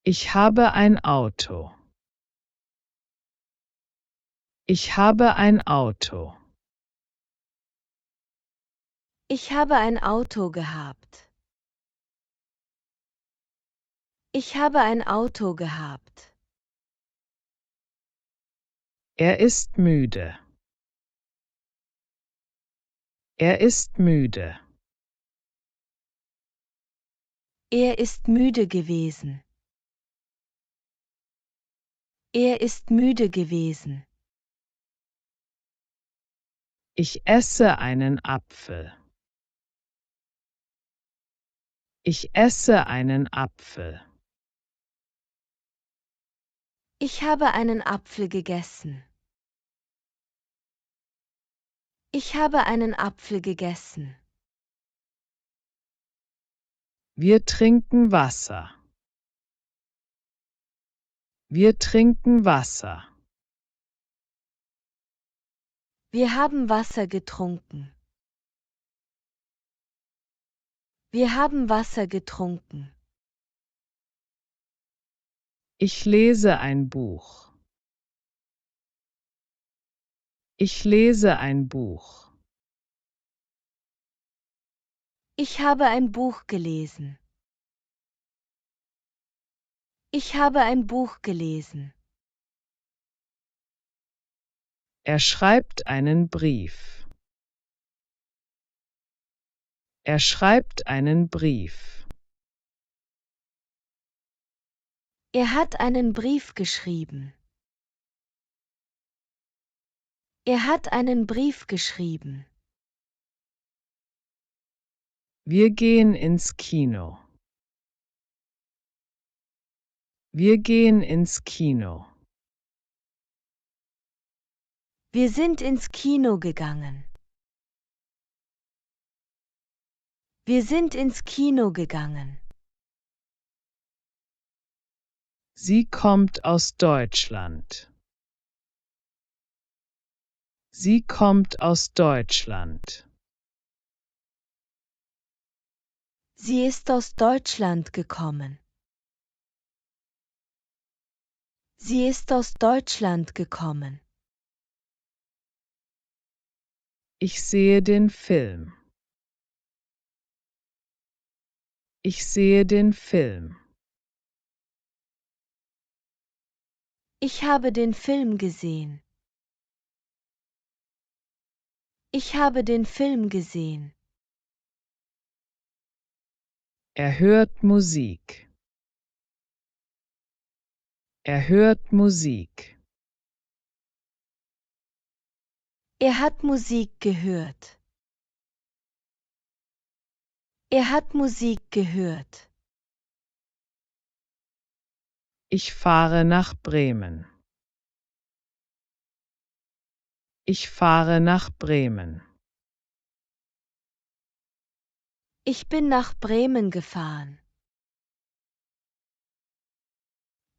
Ich habe ein Auto. Ich habe ein Auto. Ich habe ein Auto gehabt. Ich habe ein Auto gehabt. Er ist müde. Er ist müde. Er ist müde gewesen. Er ist müde gewesen. Ich esse einen Apfel. Ich esse einen Apfel. Ich habe einen Apfel gegessen. Ich habe einen Apfel gegessen. Wir trinken Wasser. Wir trinken Wasser. Wir haben Wasser getrunken. Wir haben Wasser getrunken. Ich lese ein Buch. Ich lese ein Buch. Ich habe ein Buch gelesen. Ich habe ein Buch gelesen. Er schreibt einen Brief. Er schreibt einen Brief. Er hat einen Brief geschrieben. Er hat einen Brief geschrieben. Wir gehen ins Kino. Wir gehen ins Kino. Wir sind ins Kino gegangen. Wir sind ins Kino gegangen. Sie kommt aus Deutschland. Sie kommt aus Deutschland. Sie ist aus Deutschland gekommen. Sie ist aus Deutschland gekommen. Ich sehe den Film. Ich sehe den Film. Ich habe den Film gesehen. Ich habe den Film gesehen. Er hört Musik. Er hört Musik. Er hat Musik gehört. Er hat Musik gehört. Ich fahre nach Bremen. Ich fahre nach Bremen. Ich bin nach Bremen gefahren.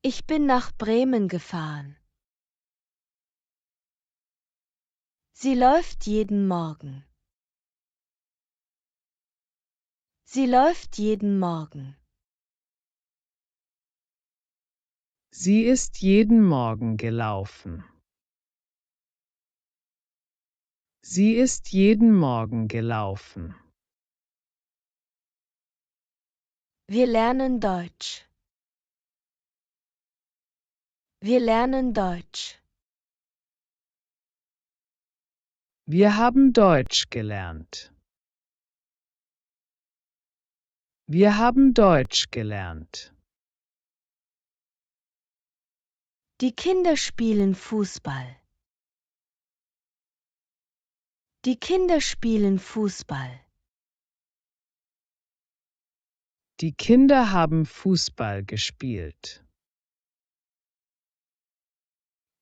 Ich bin nach Bremen gefahren. Sie läuft jeden Morgen. Sie läuft jeden Morgen. Sie ist jeden Morgen gelaufen. Sie ist jeden Morgen gelaufen. Wir lernen Deutsch. Wir lernen Deutsch. Wir haben Deutsch gelernt. Wir haben Deutsch gelernt. Die Kinder spielen Fußball. Die Kinder spielen Fußball. Die Kinder haben Fußball gespielt.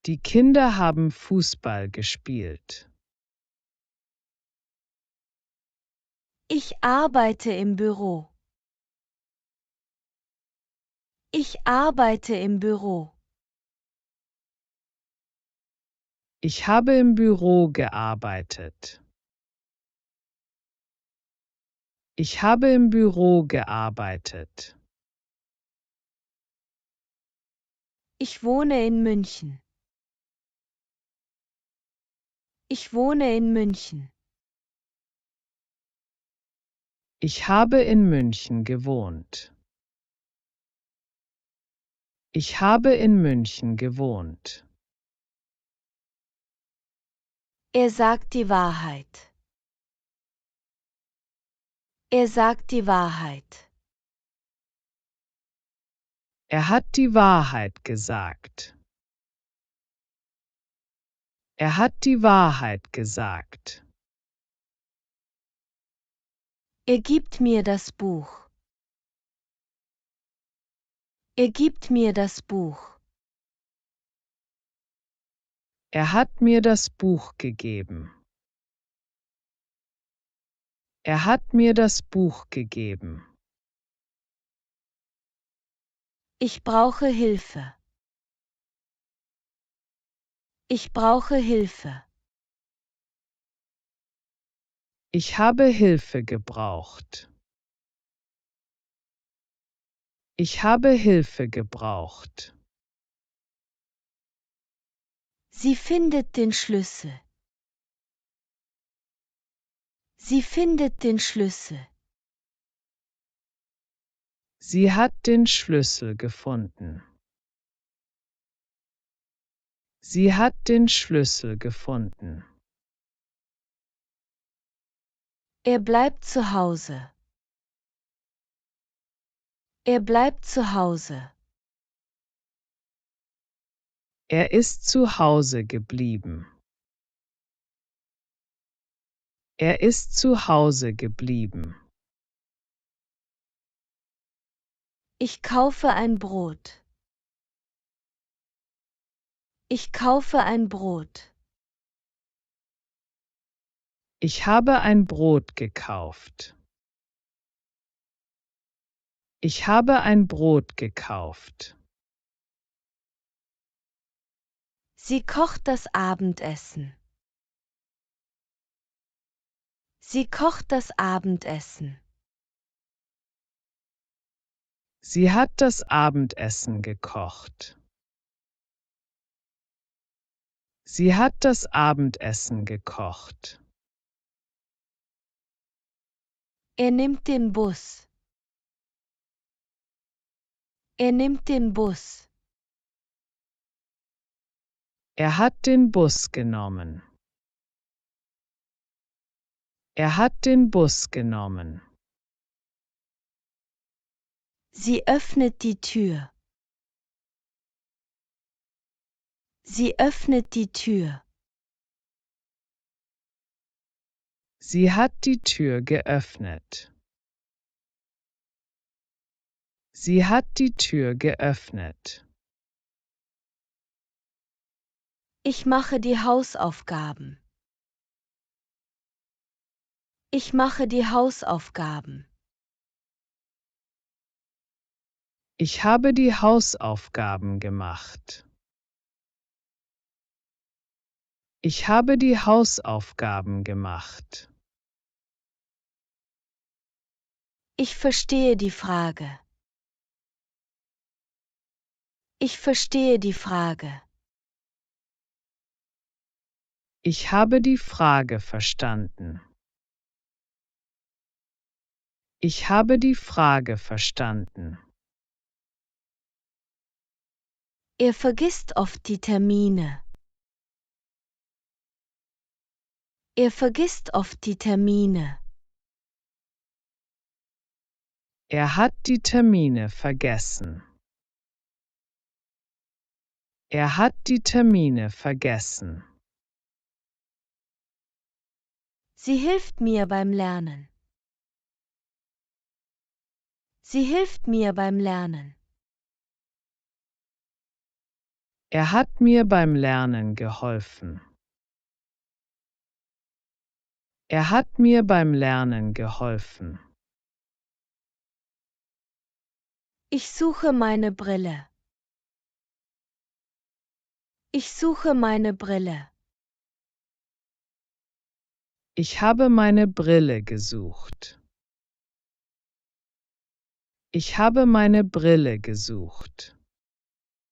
Die Kinder haben Fußball gespielt. Ich arbeite im Büro. Ich arbeite im Büro. Ich habe im Büro gearbeitet. Ich habe im Büro gearbeitet. Ich wohne in München. Ich wohne in München. Ich habe in München gewohnt. Ich habe in München gewohnt. Er sagt die Wahrheit. Er sagt die Wahrheit. Er hat die Wahrheit gesagt. Er hat die Wahrheit gesagt. Er gibt mir das Buch. Er gibt mir das Buch. Er hat mir das Buch gegeben. Er hat mir das Buch gegeben. Ich brauche Hilfe. Ich brauche Hilfe. Ich habe Hilfe gebraucht. Ich habe Hilfe gebraucht. Sie findet den Schlüssel. Sie findet den Schlüssel. Sie hat den Schlüssel gefunden. Sie hat den Schlüssel gefunden. Er bleibt zu Hause. Er bleibt zu Hause. Er ist zu Hause geblieben. Er ist zu Hause geblieben. Ich kaufe ein Brot. Ich kaufe ein Brot. Ich habe ein Brot gekauft. Ich habe ein Brot gekauft. Sie kocht das Abendessen. Sie kocht das Abendessen. Sie hat das Abendessen gekocht. Sie hat das Abendessen gekocht. Er nimmt den Bus. Er nimmt den Bus. Er hat den Bus genommen. Er hat den Bus genommen. Sie öffnet die Tür. Sie öffnet die Tür. Sie hat die Tür geöffnet. Sie hat die Tür geöffnet. Ich mache die Hausaufgaben. Ich mache die Hausaufgaben. Ich habe die Hausaufgaben gemacht. Ich habe die Hausaufgaben gemacht. Ich verstehe die Frage. Ich verstehe die Frage. Ich habe die Frage verstanden. Ich habe die Frage verstanden. Er vergisst oft die Termine. Er vergisst oft die Termine. Er hat die Termine vergessen. Er hat die Termine vergessen. Sie hilft mir beim Lernen. Sie hilft mir beim Lernen. Er hat mir beim Lernen geholfen. Er hat mir beim Lernen geholfen. Ich suche meine Brille. Ich suche meine Brille. Ich habe meine Brille gesucht. Ich habe meine Brille gesucht.